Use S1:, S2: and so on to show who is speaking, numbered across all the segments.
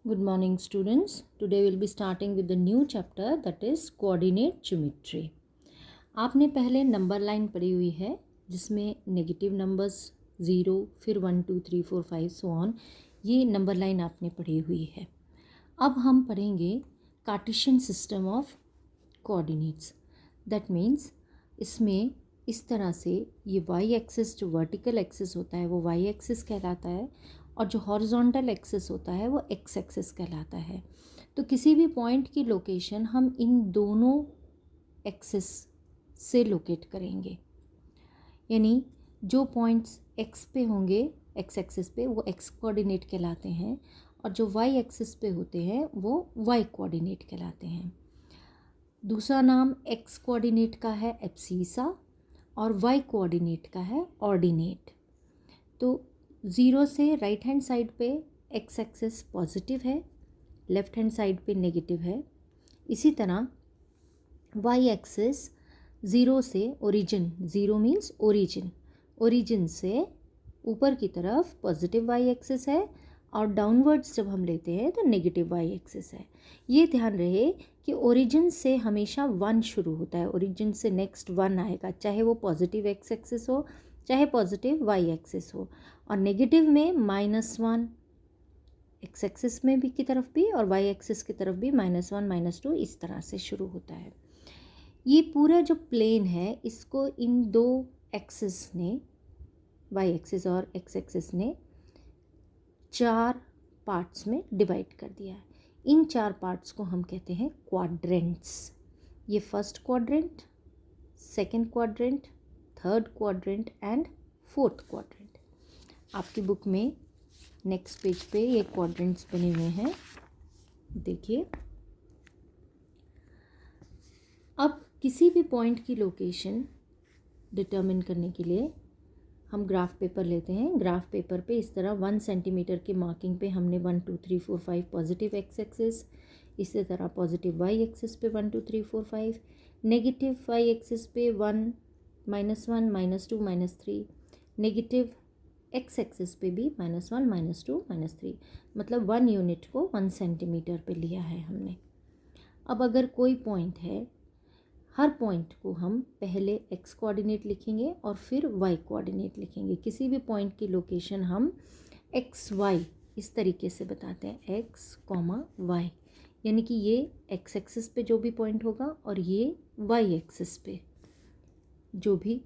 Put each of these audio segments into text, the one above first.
S1: Good morning students. Today we will be starting with the new chapter that is coordinate geometry. आपने पहले number line पढ़ी हुई है जिसमें नेगेटिव नंबर्स 0 फिर 1 2 3 4 5 सो ऑन, ये नंबर लाइन आपने पढ़ी हुई है। अब हम पढ़ेंगे Cartesian system of coordinates. That means इसमें इस तरह से ये वाई एक्सिस जो वर्टिकल एक्सिस होता है वो वाई एक्सिस कहलाता है और जो हॉरिजॉन्टल एक्सिस होता है वो एक्स एक्सिस कहलाता है। तो किसी भी पॉइंट की लोकेशन हम इन दोनों एक्सिस से लोकेट करेंगे, यानी जो पॉइंट्स एक्स पे होंगे एक्स एक्सिस पे वो एक्स कोऑर्डिनेट कहलाते हैं और जो वाई एक्सिस पे होते हैं वो वाई कोऑर्डिनेट कहलाते हैं। दूसरा नाम एक्स कोऑर्डिनेट का है एब्सीसा और वाई कोऑर्डिनेट का है ऑर्डिनेट। तो 0 से राइट हैंड साइड पे एक्स एक्सिस पॉजिटिव है, लेफ्ट हैंड साइड पे नेगेटिव है। इसी तरह वाई एक्सिस 0 से ओरिजिन, 0 मीन्स ओरिजिन, ओरिजिन से ऊपर की तरफ पॉजिटिव वाई एक्सिस है और डाउनवर्ड्स जब हम लेते हैं तो नेगेटिव वाई एक्सिस है। ये ध्यान रहे कि ओरिजिन से हमेशा 1 शुरू होता है, ओरिजिन से नेक्स्ट 1 आएगा, चाहे वो पॉजिटिव एक्स एक्सिस हो चाहे पॉजिटिव वाई एक्सिस हो, और नेगेटिव में -1 एक्स एक्सिस में भी की तरफ भी और वाई एक्सिस की तरफ भी -1 -2 इस तरह से शुरू होता है। ये पूरा जो प्लेन है इसको इन दो एक्सिस ने, वाई एक्सिस और एक्स एक्सिस ने 4 पार्ट्स में डिवाइड कर दिया है। इन 4 पार्ट्स को हम कहते हैं क्वाड्रेंट्स। ये first quadrant, second quadrant, third quadrant and fourth quadrant. आपकी बुक में नेक्स्ट पेज पे ये क्वाड्रेंट्स बने हुए हैं, देखिए। अब किसी भी पॉइंट की लोकेशन डिटर्मिन करने के लिए हम ग्राफ पेपर लेते हैं। ग्राफ पेपर पे इस तरह 1 सेंटीमीटर के मार्किंग पे हमने 1 2 3 4 5 पॉजिटिव एक्स एक्सिस, इसी तरह पॉजिटिव वाई एक्सिस पे 1 2 3 4 5, नेगेटिव वाई एक्सिस पे 1 -1 -2 -3, नेगेटिव एक्स एक्सिस पे भी -1 -2 -3, मतलब 1 यूनिट को 1 सेंटीमीटर पे लिया है हमने। अब अगर कोई पॉइंट है, हर पॉइंट को हम पहले एक्स कोऑर्डिनेट लिखेंगे और फिर वाई कोऑर्डिनेट लिखेंगे। किसी भी पॉइंट की लोकेशन हम एक्स वाई इस तरीके से बताते हैं, एक्स कॉमा वाई, यानी कि ये एक्स एक्सिस पे जो भी पॉइंट होगा और ये वाई एक्सिस पे जो भी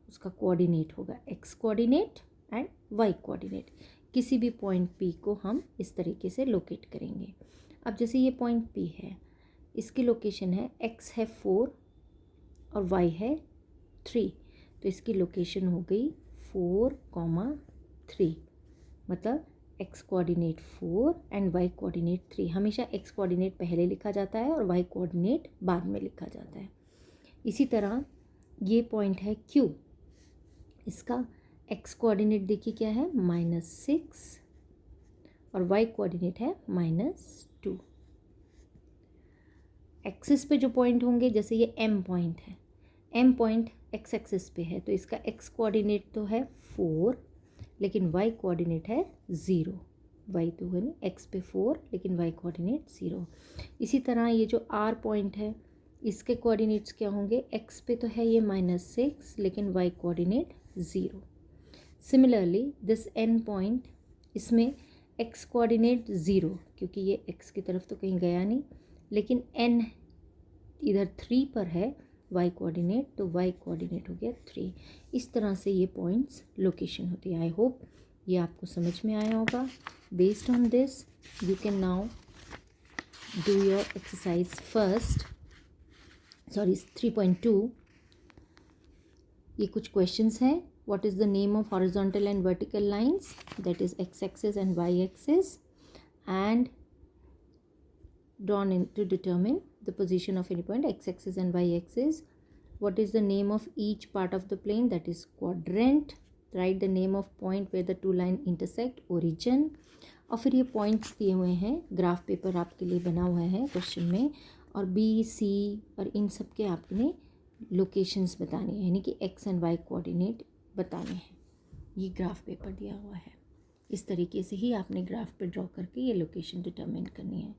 S1: उसका कोऑर्डिनेट होगा, X coordinate and Y coordinate. किसी भी पॉइंट पी को हम इस तरीके से लोकेट करेंगे। अब जैसे ये पॉइंट पी है, इसकी लोकेशन है एक्स है 4 और वाई है 3, तो इसकी लोकेशन हो गई 4,3, मतलब X coordinate 4 and Y coordinate 3। हमेशा एक्स कोऑर्डिनेट पहले लिखा जाता है और वाई कोऑर्डिनेट बाद में लिखा जाता है। इसी तरह ये पॉइंट है क्यू, इसका एक्स कोऑर्डिनेट देखिए क्या है, -6 और वाई कोऑर्डिनेट है -2। एक्सिस पे जो पॉइंट होंगे, जैसे ये एम पॉइंट है, एम पॉइंट एक्स एक्सिस पे है तो इसका एक्स कोऑर्डिनेट तो है 4 लेकिन वाई कोऑर्डिनेट है 0। वाई तो है नहीं, एक्स पे 4 लेकिन वाई कोऑर्डिनेट 0। इसी तरह ये जो आर पॉइंट है इसके कोऑर्डिनेट्स क्या होंगे, एक्स पे तो है ये -6 लेकिन Y coordinate 0। Similarly this N point, इसमें एक्स कोऑर्डिनेट 0 क्योंकि ये एक्स की तरफ तो कहीं गया नहीं, लेकिन n इधर 3 पर है y कोऑर्डिनेट, तो y कोऑर्डिनेट हो गया 3। इस तरह से ये पॉइंट्स लोकेशन होती है। आई होप ये आपको समझ में आया होगा। Based on this you can now do your exercise first, 3.2। ये कुछ क्वेश्चंस हैं। What is the name of horizontal and vertical lines, that is X axis and Y axis, and drawn in to determine the position of any point x-axis and y-axis. What is the name of each part of the plane, that is quadrant. Write the name of point where the two line intersect, origin. और फिर ये points दिए हुए हैं, graph paper आपके लिए बना हुआ है क्वेश्चन में, और बी सी और इन सब के आपने लोकेशंस बताने हैं, यानी कि एक्स एंड वाई कोऑर्डिनेट बताने हैं। ये ग्राफ पेपर दिया हुआ है। इस तरीके से ही आपने ग्राफ पे ड्रॉ करके ये लोकेशन डिटरमिन करनी है.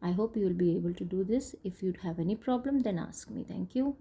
S1: I hope you will be able to do this. If you have any problem then ask me. Thank you.